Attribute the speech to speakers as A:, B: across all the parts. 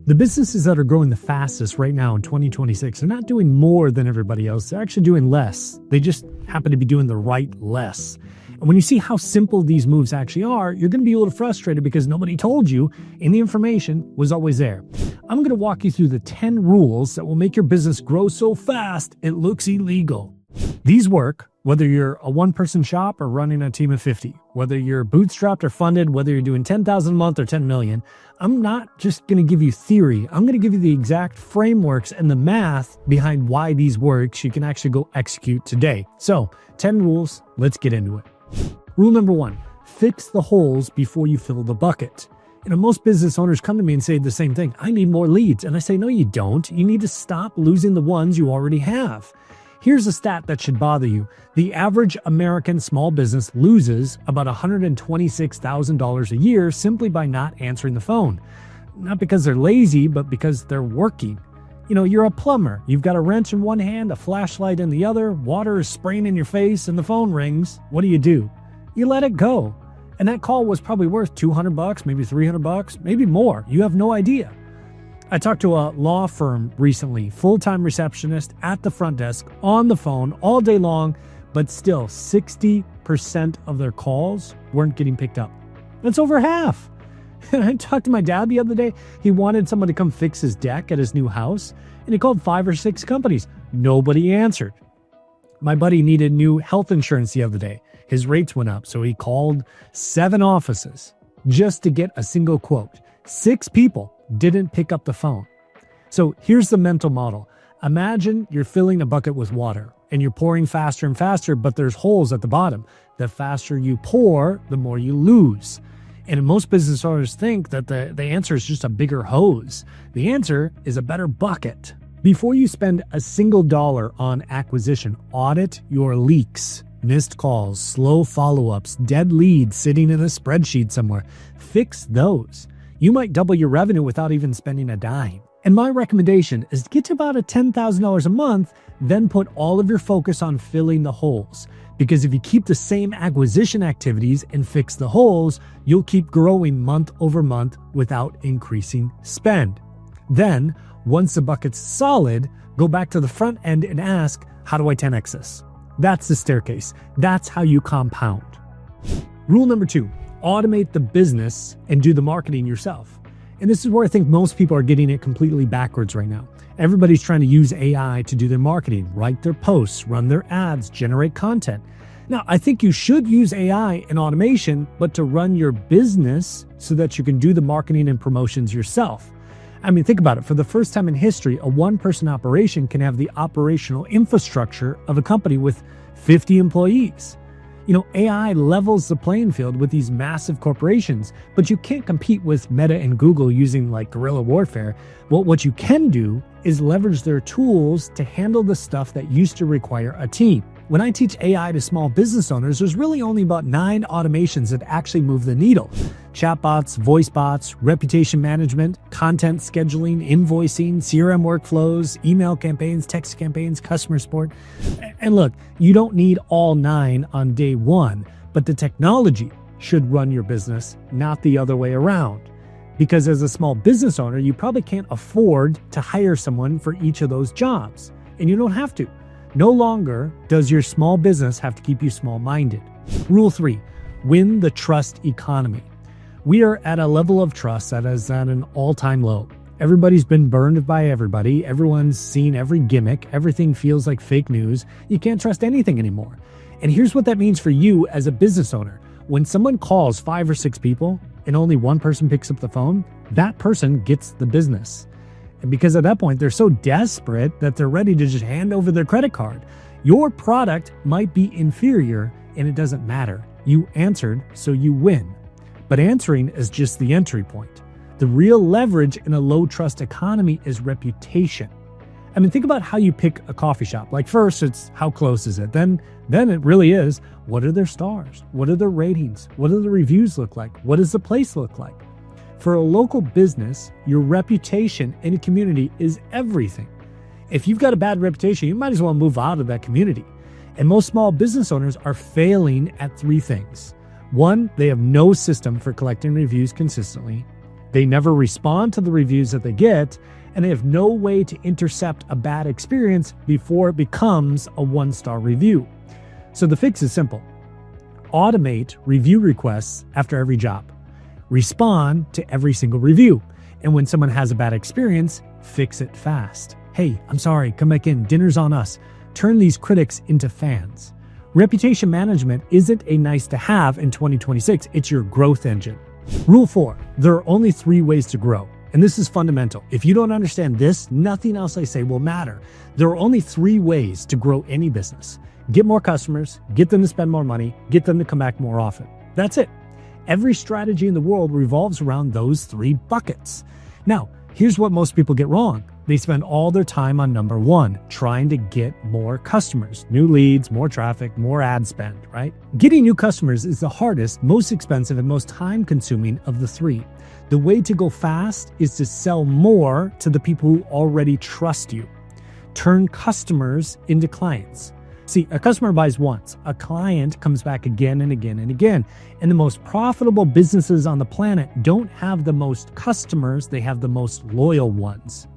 A: The businesses that are growing the fastest right now in 2026 are not doing more than everybody else. They're actually doing less. They just happen to be doing the right less. And when you see how simple these moves actually are, you're going to be a little frustrated because nobody told you and the information was always there. I'm going to walk you through the 10 rules that will make your business grow so fast it looks illegal. These work whether you're a one-person shop or running a team of 50, whether you're bootstrapped or funded, whether you're doing 10,000 a month or 10 million. I'm not just going to give you theory. I'm going to give you the exact frameworks and the math behind why these works you can actually go execute today. So 10 rules, let's get into it. Rule number 1, fix the holes before you fill the bucket. Most business owners come to me and say the same thing. I need more leads. And I say, no, you don't. You need to stop losing the ones you already have. Here's a stat that should bother you. The average American small business loses about $126,000 a year simply by not answering the phone. Not because they're lazy, but because they're working. You're a plumber. You've got a wrench in one hand, a flashlight in the other, water is spraying in your face, and the phone rings. What do? You let it go. And that call was probably worth $200, maybe $300, maybe more. You have no idea. I talked to a law firm recently, full-time receptionist at the front desk, on the phone all day long, but still 60% of their calls weren't getting picked up. That's over half. I talked to my dad the other day. He wanted someone to come fix his deck at his new house, and he called 5 or 6 companies. Nobody answered. My buddy needed new health insurance the other day. His rates went up, so he called 7 offices just to get a single quote. 6 people didn't pick up the phone. So here's the mental model. Imagine you're filling a bucket with water and you're pouring faster and faster, but there's holes at the bottom. The faster you pour, the more you lose. And most business owners think that the answer is just a bigger hose. The answer is a better bucket. Before you spend a single dollar on acquisition, audit your leaks. Missed calls, slow follow-ups, dead leads sitting in a spreadsheet somewhere. Fix those. You might double your revenue without even spending a dime. And my recommendation is to get to about $10,000 a month, then put all of your focus on filling the holes. Because if you keep the same acquisition activities and fix the holes, you'll keep growing month over month without increasing spend. Then, once the bucket's solid, go back to the front end and ask, how do I 10x this? That's the staircase. That's how you compound. Rule number 2. Automate the business and do the marketing yourself. And this is where I think most people are getting it completely backwards right now. Everybody's trying to use AI to do their marketing, write their posts, run their ads, generate content. Now, I think you should use AI and automation, but to run your business so that you can do the marketing and promotions yourself. Think about it. For the first time in history, a one-person operation can have the operational infrastructure of a company with 50 employees. AI levels the playing field with these massive corporations, but you can't compete with Meta and Google using guerrilla warfare. Well, what you can do is leverage their tools to handle the stuff that used to require a team. When I teach AI to small business owners, there's really only about 9 automations that actually move the needle. Chatbots, voice bots, reputation management, content scheduling, invoicing, CRM workflows, email campaigns, text campaigns, customer support. And look, you don't need all 9 on day 1, but the technology should run your business, not the other way around. Because as a small business owner, you probably can't afford to hire someone for each of those jobs, and you don't have to. No longer does your small business have to keep you small-minded. Rule 3, win the trust economy. We are at a level of trust that is at an all-time low. Everybody's been burned by everybody. Everyone's seen every gimmick. Everything feels like fake news. You can't trust anything anymore. And here's what that means for you as a business owner. When someone calls 5 or 6 people and only one person picks up the phone, that person gets the business. And because at that point, they're so desperate that they're ready to just hand over their credit card. Your product might be inferior, and it doesn't matter. You answered, so you win. But answering is just the entry point. The real leverage in a low-trust economy is reputation. Think about how you pick a coffee shop. First, it's how close is it? Then it really is, what are their stars? What are their ratings? What do the reviews look like? What does the place look like? For a local business, your reputation in a community is everything. If you've got a bad reputation, you might as well move out of that community. And most small business owners are failing at 3 things. 1, they have no system for collecting reviews consistently. They never respond to the reviews that they get, and they have no way to intercept a bad experience before it becomes a 1-star review. So the fix is simple. Automate review requests after every job. Respond to every single review. And when someone has a bad experience, fix it fast. Hey, I'm sorry, come back in, dinner's on us. Turn these critics into fans. Reputation management isn't a nice to have in 2026, it's your growth engine. Rule 4, there are only 3 ways to grow. And this is fundamental. If you don't understand this, nothing else I say will matter. There are only 3 ways to grow any business. Get more customers, get them to spend more money, get them to come back more often. That's it. Every strategy in the world revolves around those 3 buckets. Now, here's what most people get wrong. They spend all their time on number 1, trying to get more customers, new leads, more traffic, more ad spend, right? Getting new customers is the hardest, most expensive, and most time-consuming of the 3. The way to go fast is to sell more to the people who already trust you. Turn customers into clients. See, a customer buys once, a client comes back again and again and again. And the most profitable businesses on the planet don't have the most customers, they have the most loyal ones.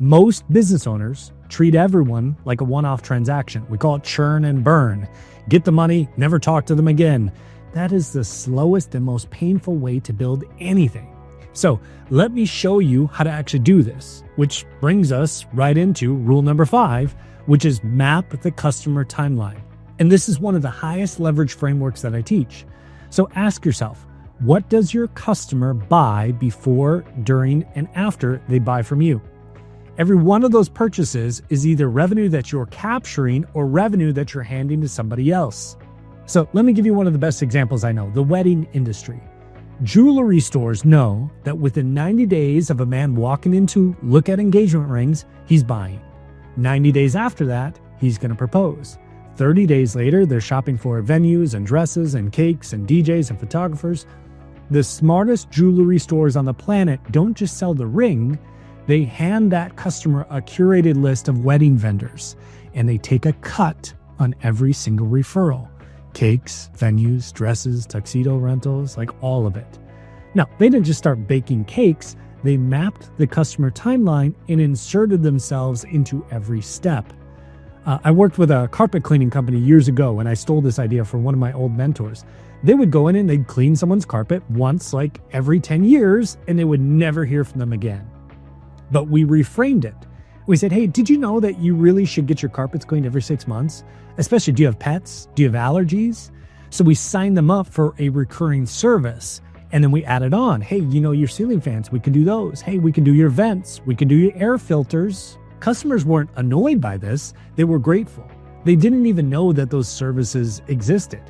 A: Most business owners treat everyone like a one-off transaction. We call it churn and burn. Get the money, never talk to them again. That is the slowest and most painful way to build anything. So let me show you how to actually do this, which brings us right into rule number 5, which is map the customer timeline. And this is one of the highest leverage frameworks that I teach. So ask yourself, what does your customer buy before, during, and after they buy from you? Every one of those purchases is either revenue that you're capturing or revenue that you're handing to somebody else. So let me give you one of the best examples I know, the wedding industry. Jewelry stores know that within 90 days of a man walking in to look at engagement rings, he's buying. 90 days after that, he's going to propose. 30 days later, they're shopping for venues and dresses and cakes and DJs and photographers. The smartest jewelry stores on the planet don't just sell the ring, they hand that customer a curated list of wedding vendors, and they take a cut on every single referral. Cakes, venues, dresses, tuxedo rentals, like all of it. Now, they didn't just start baking cakes, they mapped the customer timeline and inserted themselves into every step. I worked with a carpet cleaning company years ago, and I stole this idea from one of my old mentors. They would go in and they'd clean someone's carpet once, like every 10 years, and they would never hear from them again. But we reframed it. We said, hey, did you know that you really should get your carpets cleaned every 6 months? Especially, do you have pets? Do you have allergies? So we signed them up for a recurring service. And then we added on, hey, you know, your ceiling fans, we can do those. Hey, we can do your vents. We can do your air filters. Customers weren't annoyed by this. They were grateful. They didn't even know that those services existed.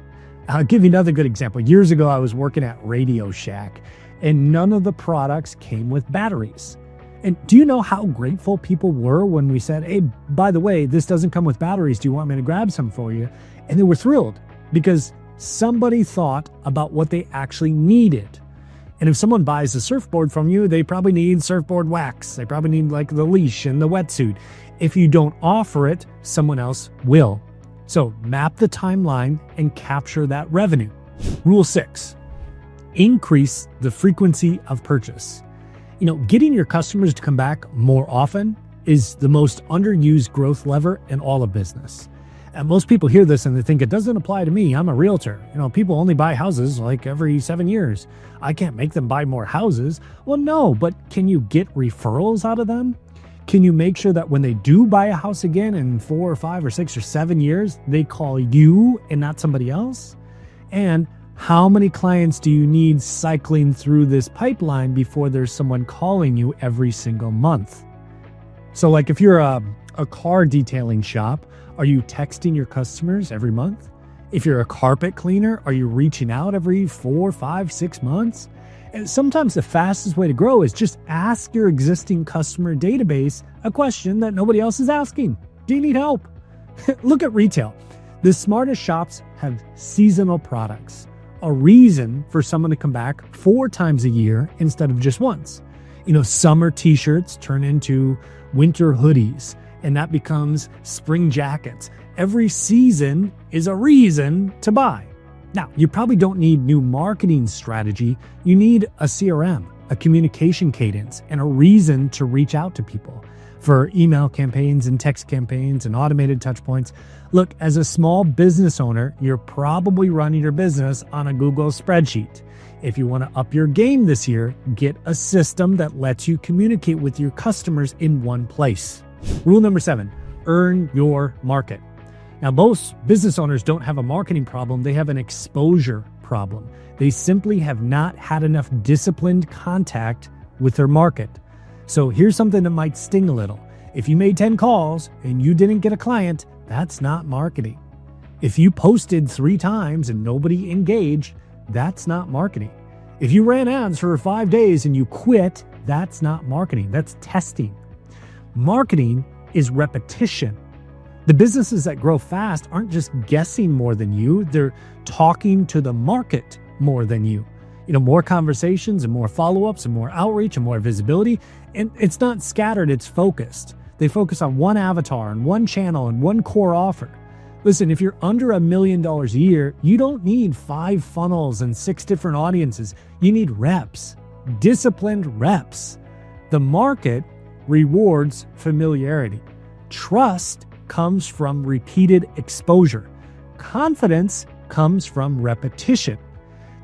A: I'll give you another good example. Years ago, I was working at Radio Shack, and none of the products came with batteries. And do you know how grateful people were when we said, hey, by the way, this doesn't come with batteries. Do you want me to grab some for you? And they were thrilled because somebody thought about what they actually needed. And if someone buys a surfboard from you, they probably need surfboard wax. They probably need like the leash and the wetsuit. If you don't offer it, someone else will. So map the timeline and capture that revenue. Rule 6, increase the frequency of purchase. You know, getting your customers to come back more often is the most underused growth lever in all of business. And most people hear this and they think it doesn't apply to me. I'm a realtor. You know, people only buy houses like every 7 years. I can't make them buy more houses. Well, no, but can you get referrals out of them? Can you make sure that when they do buy a house again in 4 or 5 or 6 or 7 years, they call you and not somebody else? And how many clients do you need cycling through this pipeline before there's someone calling you every single month? So like if you're a car detailing shop, are you texting your customers every month? If you're a carpet cleaner, are you reaching out every 4, 5, 6 months? And sometimes the fastest way to grow is just ask your existing customer database a question that nobody else is asking. Do you need help? Look at retail. The smartest shops have seasonal products, a reason for someone to come back 4 times a year instead of just once. You know, summer t-shirts turn into winter hoodies, and that becomes spring jackets. Every season is a reason to buy. Now, you probably don't need new marketing strategy. You need a CRM, a communication cadence, and a reason to reach out to people for email campaigns and text campaigns and automated touch points. Look, as a small business owner, you're probably running your business on a Google spreadsheet. If you want to up your game this year, get a system that lets you communicate with your customers in one place. Rule number 7, earn your market. Now, most business owners don't have a marketing problem, they have an exposure problem. They simply have not had enough disciplined contact with their market. So here's something that might sting a little. If you made 10 calls and you didn't get a client, that's not marketing. If you posted 3 times and nobody engaged, that's not marketing. If you ran ads for 5 days and you quit, that's not marketing. That's testing. Marketing is repetition. The businesses that grow fast aren't just guessing more than you, they're talking to the market more than you. More conversations and more follow-ups and more outreach and more visibility. And it's not scattered, it's focused. They focus on one avatar and one channel and one core offer. Listen, if you're under $1 million a year, you don't need 5 funnels and 6 different audiences. You need reps, disciplined reps. The market rewards familiarity. Trust comes from repeated exposure. Confidence comes from repetition.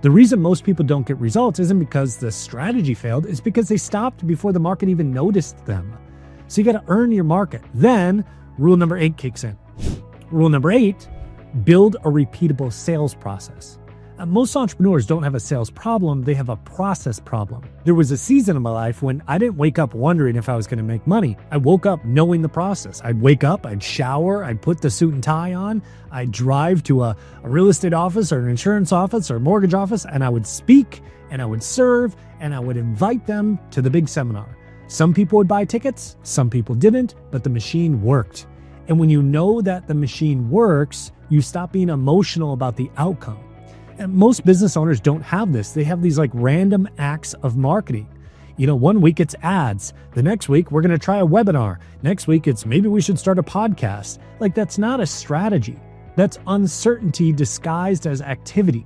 A: The reason most people don't get results isn't because the strategy failed, it's because they stopped before the market even noticed them. So you got to earn your market. Then rule number 8 kicks in. Rule number 8, build a repeatable sales process. Most entrepreneurs don't have a sales problem, they have a process problem. There was a season in my life when I didn't wake up wondering if I was going to make money. I woke up knowing the process. I'd wake up, I'd shower, I'd put the suit and tie on, I'd drive to a real estate office or an insurance office or a mortgage office, and I would speak and I would serve and I would invite them to the big seminar. Some people would buy tickets, some people didn't, but the machine worked. And when you know that the machine works, you stop being emotional about the outcome. And most business owners don't have this. They have these random acts of marketing. One week it's ads. The next week we're going to try a webinar. Next week it's maybe we should start a podcast. That's not a strategy. That's uncertainty disguised as activity.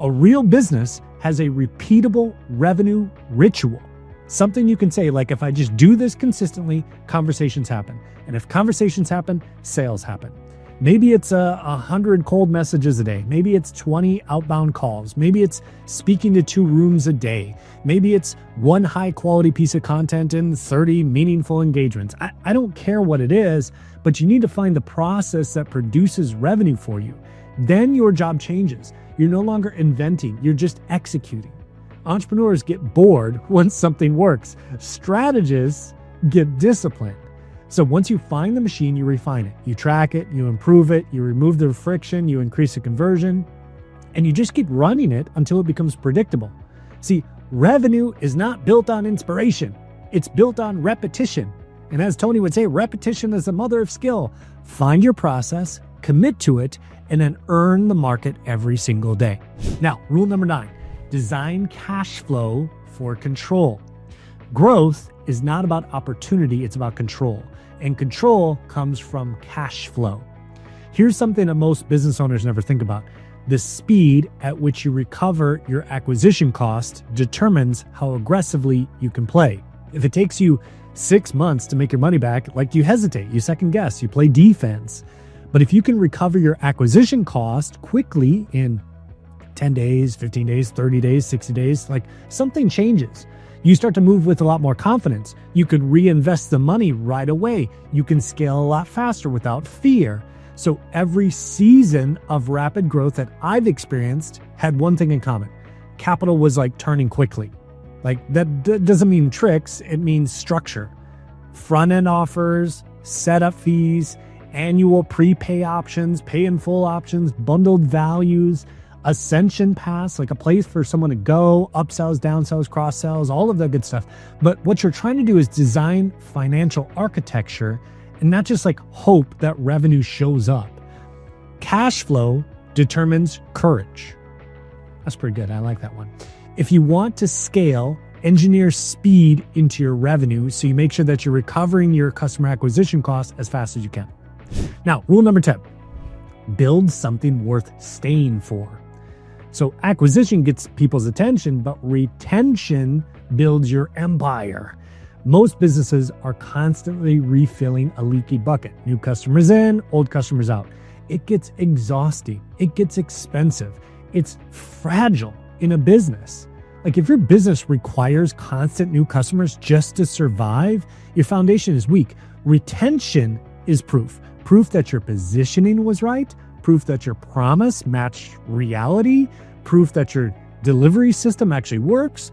A: A real business has a repeatable revenue ritual. Something you can say if I just do this consistently, conversations happen. And if conversations happen, sales happen. Maybe it's 100 cold messages a day. Maybe it's 20 outbound calls. Maybe it's speaking to 2 rooms a day. Maybe it's 1 high quality piece of content and 30 meaningful engagements. I don't care what it is, but you need to find the process that produces revenue for you. Then your job changes. You're no longer inventing, you're just executing. Entrepreneurs get bored once something works. Strategists get disciplined. So once you find the machine, you refine it. You track it, you improve it, you remove the friction, you increase the conversion, and you just keep running it until it becomes predictable. See, revenue is not built on inspiration. It's built on repetition. And as Tony would say, repetition is the mother of skill. Find your process, commit to it, and then earn the market every single day. Now, rule number 9, design cash flow for control. Growth is not about opportunity, it's about control. And control comes from cash flow. Here's something that most business owners never think about. The speed at which you recover your acquisition cost determines how aggressively you can play. If it takes you 6 months to make your money back, you hesitate, you second guess, you play defense. But if you can recover your acquisition cost quickly in 10 days, 15 days, 30 days, 60 days, something changes. You start to move with a lot more confidence. You could reinvest the money right away. You can scale a lot faster without fear. So every season of rapid growth that I've experienced had one thing in common. Capital was turning quickly. That doesn't mean tricks, it means structure. Front-end offers, setup fees, annual prepay options, pay in full options, bundled values, Ascension Pass, a place for someone to go, upsells, downsells, cross-sells, all of that good stuff. But what you're trying to do is design financial architecture and not just hope that revenue shows up. Cash flow determines courage. That's pretty good. I like that one. If you want to scale, engineer speed into your revenue so you make sure that you're recovering your customer acquisition costs as fast as you can. Now, rule number 10, build something worth staying for. So acquisition gets people's attention, but retention builds your empire. Most businesses are constantly refilling a leaky bucket. New customers in, old customers out. It gets exhausting. It gets expensive. It's fragile in a business. Like if your business requires constant new customers just to survive, your foundation is weak. Retention is proof. Proof that your positioning was right, proof that your promise matched reality, proof that your delivery system actually works.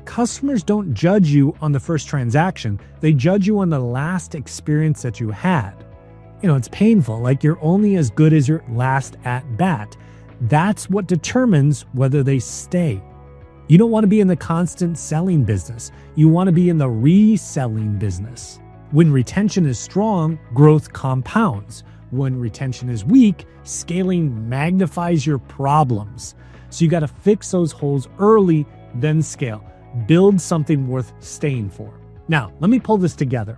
A: Customers don't judge you on the first transaction. They judge you on the last experience that you had. It's painful. Like you're only as good as your last at bat. That's what determines whether they stay. You don't want to be in the constant selling business. You want to be in the reselling business. When retention is strong, growth compounds. When retention is weak, scaling magnifies your problems. So you got to fix those holes early, then scale. Build something worth staying for. Now, let me pull this together.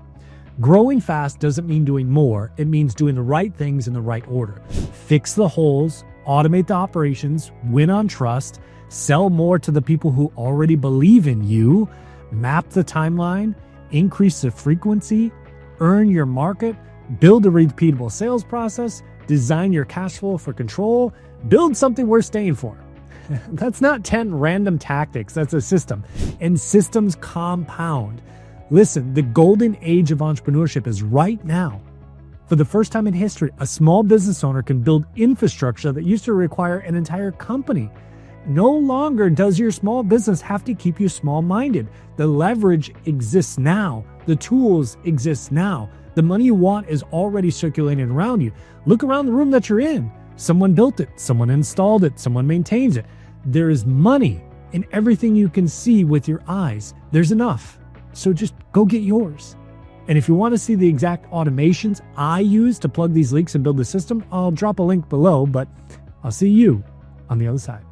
A: Growing fast doesn't mean doing more. It means doing the right things in the right order. Fix the holes, automate the operations, win on trust, sell more to the people who already believe in you, map the timeline, increase the frequency, earn your market, build a repeatable sales process, design your cash flow for control, build something worth staying for. That's not 10 random tactics, that's a system. And systems compound. Listen, the golden age of entrepreneurship is right now. For the first time in history, a small business owner can build infrastructure that used to require an entire company. No longer does your small business have to keep you small-minded. The leverage exists now. The tools exist now. The money you want is already circulating around you. Look around the room that you're in. Someone built it, someone installed it, someone maintains it. There is money in everything you can see with your eyes. There's enough. So just go get yours. And if you want to see the exact automations I use to plug these leaks and build the system, I'll drop a link below, but I'll see you on the other side.